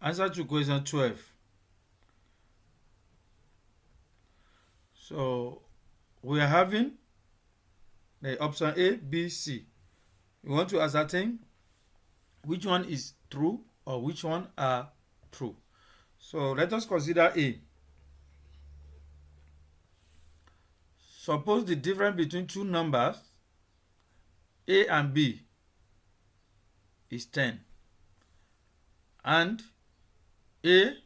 Answer to question 12. So we are having the option A, B, C. We want to ascertain which one is true or which one are true. So let us consider A. Suppose the difference between two numbers A and B is 10 and A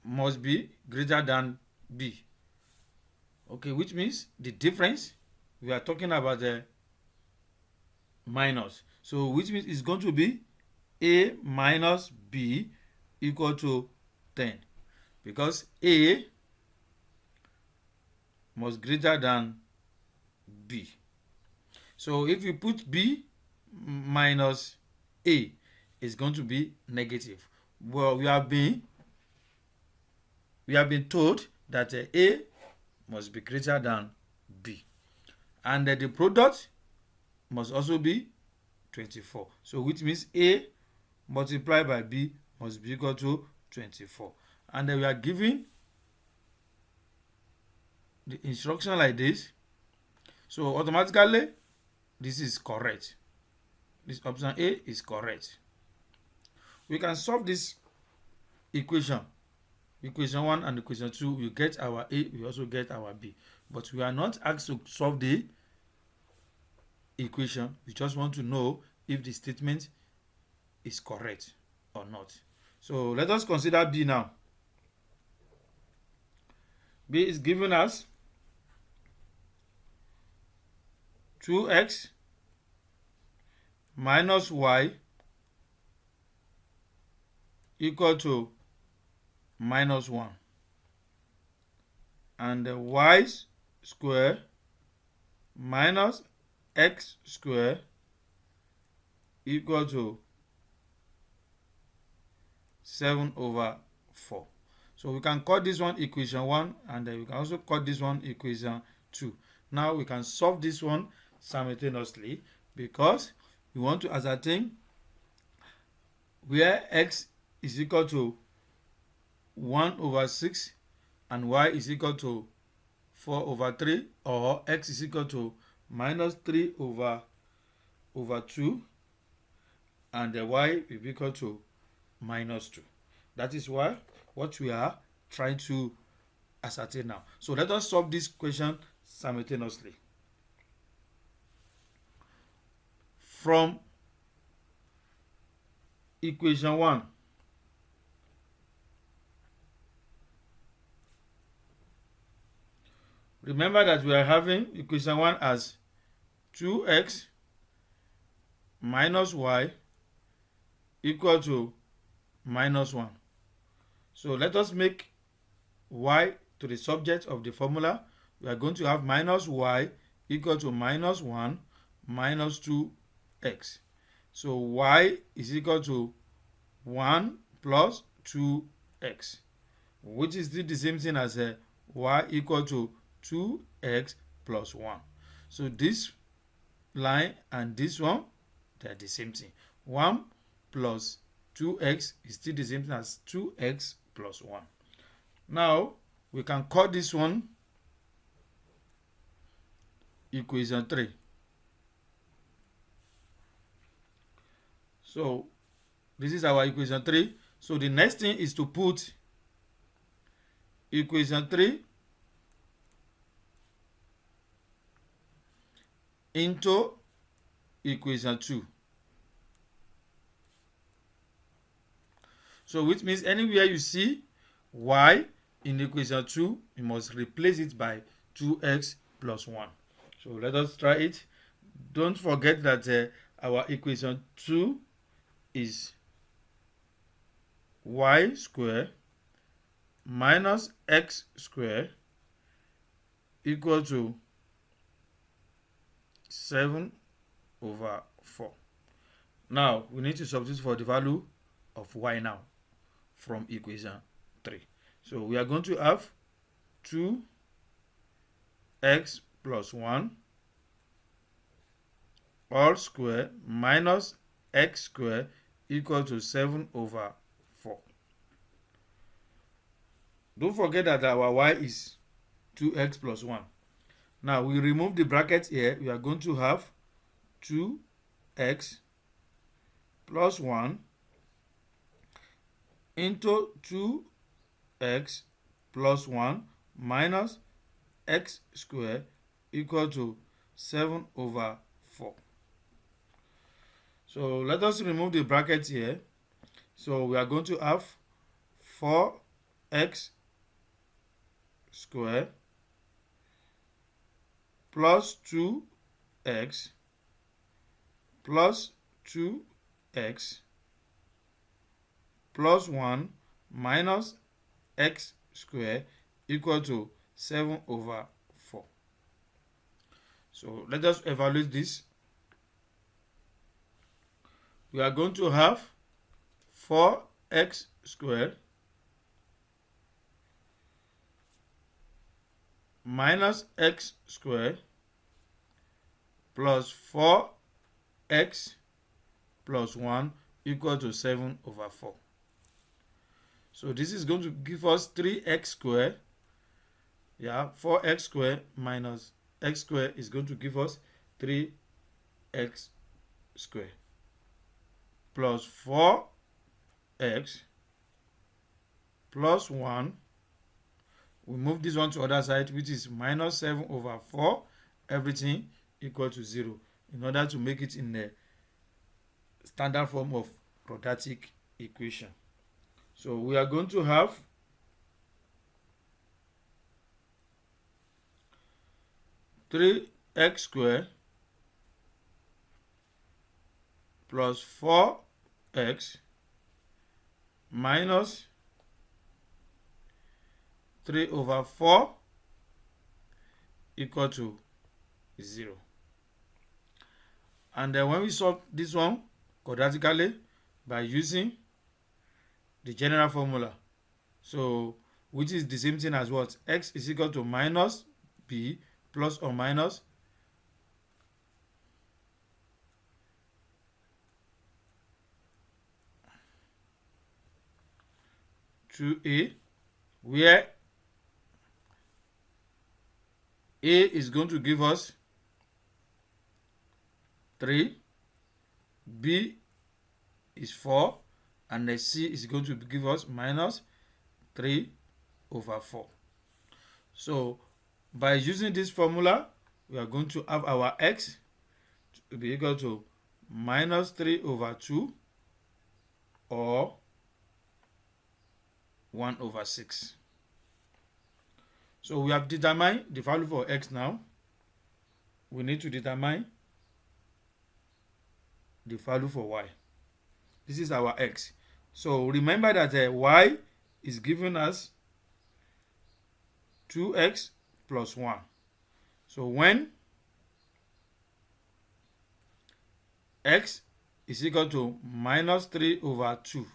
must be greater than B. Okay, which means the difference, we are talking about the minus. So which means it's going to be A minus B equal to 10, because A must greater than B. So if you put B minus A, it's going to be negative. Well, we have been told that A must be greater than B, and the product must also be 24. So which means A multiplied by B must be equal to 24. And then we are given the instruction like this. So automatically this is correct. This option A is correct. We can solve this equation. Equation 1 and equation 2, we get our A, we also get our B. But we are not asked to solve the equation. We just want to know if the statement is correct or not. So let us consider B now. B is given us 2x minus y equal to minus 1, and the y square minus x square equal to 7/4. So we can call this one equation 1, and then we can also call this one equation 2. Now we can solve this one simultaneously, because we want to ascertain where x is equal to 1/6 and y is equal to 4/3, or x is equal to minus 3/2 and the y will be equal to minus 2. That is what we are trying to ascertain now. So let us solve this question simultaneously. From equation 1, remember that we are having equation 1 as 2x minus y equal to minus 1. So let us make y to the subject of the formula. We are going to have minus y equal to minus 1 minus 2x. So y is equal to 1 plus 2x, which is still the same thing as y equal to 2x plus 1. So this line and this one, they are the same thing. 1 plus 2x is still the same thing as 2x plus 1. Now we can call this one equation 3. So this is our equation 3. So the next thing is to put equation 3 into equation 2. So which means anywhere you see y in equation 2, you must replace it by 2x plus 1. So let us try it. Don't forget that our equation 2 is y square minus x square equal to 7/4. Now we need to substitute for the value of y now from equation 3. So we are going to have 2x plus 1 all square minus x square equal to 7/4. Don't forget that our y is 2x plus 1. Now we remove the bracket here. We are going to have 2x plus 1 into 2x plus 1 minus x squared equal to 7 over 4. So let us remove the bracket here. So we are going to have 4x squared plus 2x plus 2x plus 1 minus x squared equal to 7 over 4. So let us evaluate this. We are going to have 4x squared minus x squared plus 4x plus 1 equal to 7 over 4. So this is going to give us 3x squared. Yeah, 4x squared minus x squared is going to give us 3x squared plus 4x plus 1. We move this one to the other side, which is minus 7 over 4, everything equal to 0, in order to make it in the standard form of quadratic equation. So we are going to have three x squared plus 4x minus 3 over 4 equal to 0. And then when we solve this one quadratically by using the general formula, so which is the same thing as what? X is equal to minus b plus or minus (2a), where a is going to give us 3, b is 4, and the c is going to give us minus 3 over 4. So by using this formula, we are going to have our x to be equal to minus 3 over 2 or 1 over 6. So we have determined the value for x now. We need to determine the value for y. This is our x. So remember that y is giving us 2x plus 1. So when x is equal to minus 3 over 2,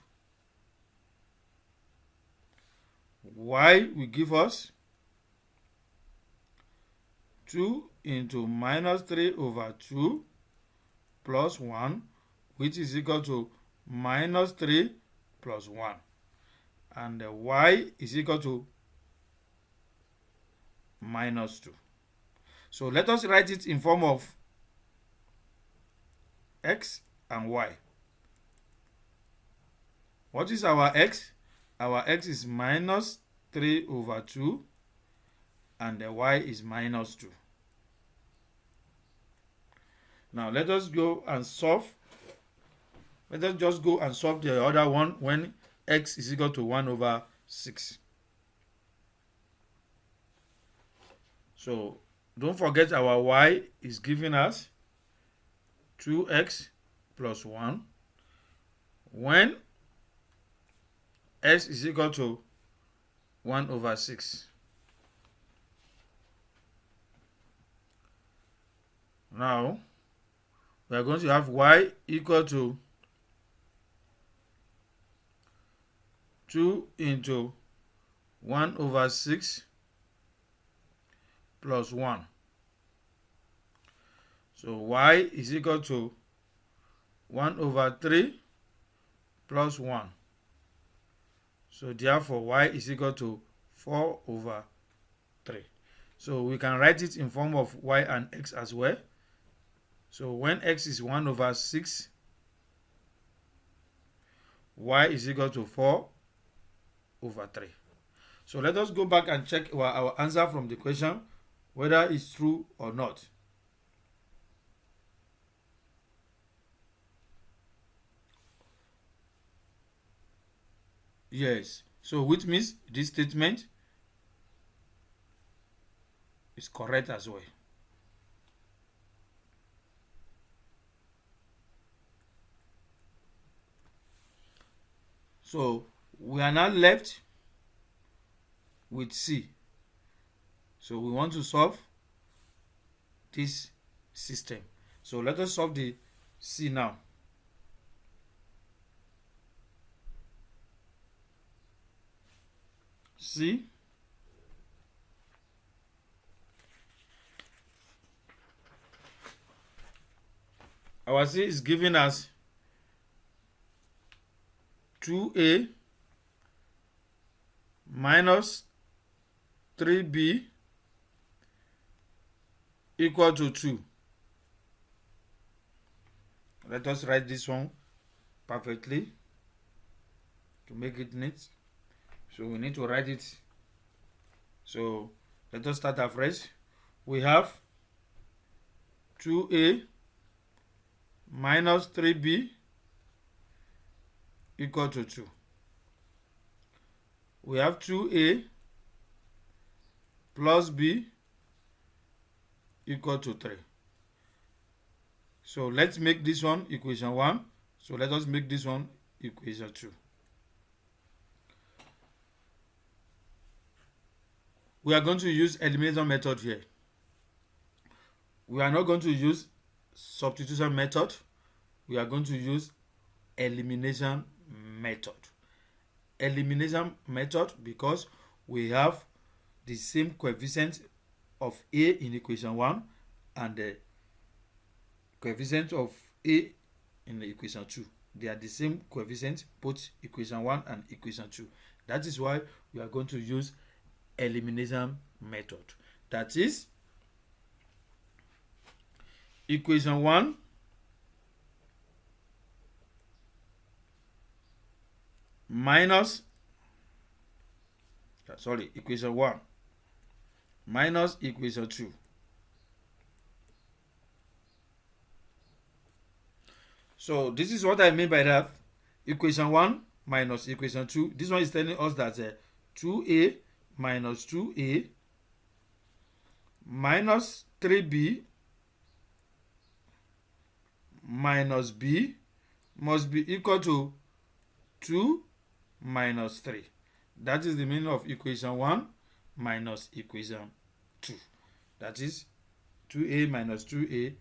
y will give us 2 into minus 3 over 2 plus 1, which is equal to minus 3 plus 1. And y is equal to minus 2. So let us write it in form of x and y. What is our x? Our x is minus 3 over 2 and the y is minus 2. Now let us go and solve. Let us just go and solve the other one when x is equal to 1 over 6. So don't forget our y is giving us 2x plus 1 when x is equal to 1 over 6. Now we are going to have y equal to 2 into 1 over 6 plus 1. So y is equal to 1 over 3 plus 1. So therefore y is equal to 4 over 3. So we can write it in form of y and x as well. So when x is 1 over 6, y is equal to 4 over 3. So let us go back and check our answer from the question, whether it's true or not. Yes. So which means this statement is correct as well. So we are now left with C. So we want to solve this system. So let us solve the C now. C our C is given as 2A minus 3B equal to 2. Let us write this one perfectly to make it neat. So we need to write it. So let us start afresh. We have 2A minus 3B equal to 2. We have 2A plus B equal to 3. So let's make this one equation 1. So let us make this one equation 2. We are going to use elimination method here. We are not going to use substitution method. We are going to use elimination method. Elimination method because we have the same coefficient of A in equation 1 and the coefficient of A in the equation 2. They are the same coefficient, both equation 1 and equation 2. That is why we are going to use elimination method. That is, equation 1 minus equation 1 minus equation 2. So this is what I mean by that. Equation 1 minus equation 2. This one is telling us that 2A minus 2A minus 3B minus B must be equal to 2 minus 3. That is the meaning of equation 1 minus equation 2. That is 2A minus 2A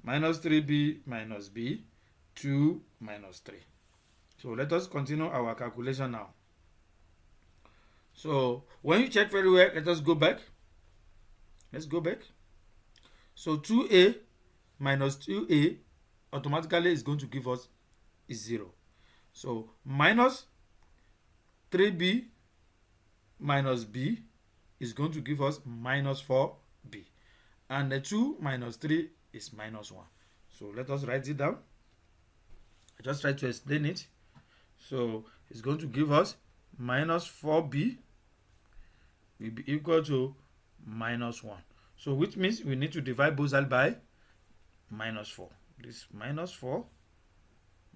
minus 3B minus B, 2 minus 3. So let us continue our calculation now. So when you check very well, let us go back. Let's go back. So 2A minus 2A automatically is going to give us 0. So minus 3B minus B is going to give us minus 4B. And the 2 minus 3 is minus 1. So let us write it down. I just try to explain it. So it's going to give us minus 4B will be equal to minus 1. So which means we need to divide both sides by minus 4. This minus 4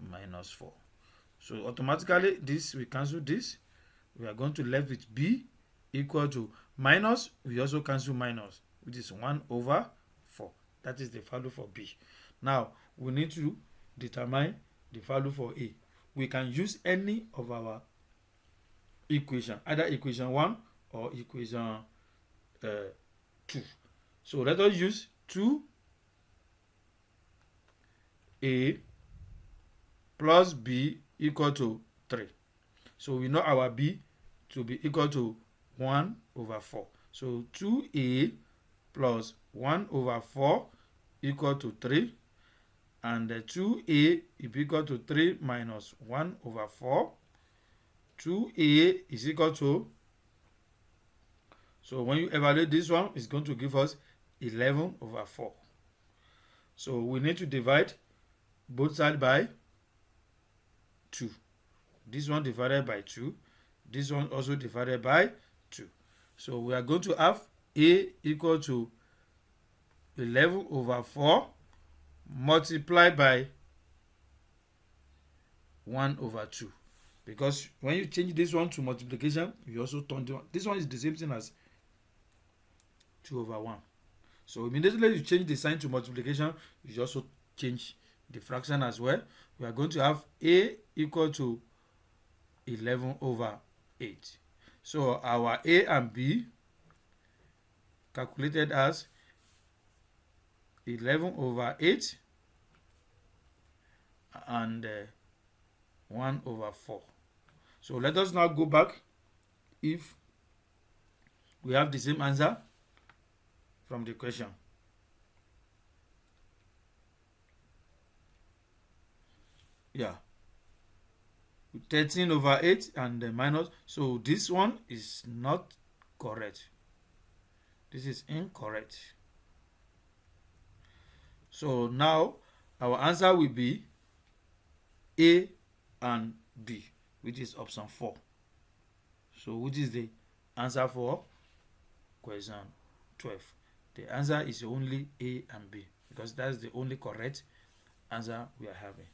minus 4. So automatically this we cancel this. We are going to left with B equal to minus. We also cancel minus, which is 1 over 4. That is the value for B. Now we need to determine the value for A. We can use any of our equation, either equation 1 or equation 2. So let us use 2A plus B equal to 3. So we know our B to be equal to 1 over 4. So 2A plus 1 over 4 equal to 3. And 2A is equal to 3 minus 1 over 4. 2A is equal to So when you evaluate this one, it's going to give us 11 over 4. So we need to divide both sides by 2. This one divided by 2. This one also divided by 2. So we are going to have A equal to 11 over 4 multiplied by 1 over 2. Because when you change this one to multiplication, you also turn this one is the same thing as 2 over 1. So immediately you change the sign to multiplication, you also change the fraction as well. We are going to have A equal to 11 over 8. So our A and B calculated as 11 over 8 and 1 over 4. So let us now go back if we have the same answer from the question. Yeah. 13 over 8 and minus. So this one is not correct. This is incorrect. So now our answer will be A and B, which is option 4. So which is the answer for question 12? The answer is only A and B because that's the only correct answer we are having.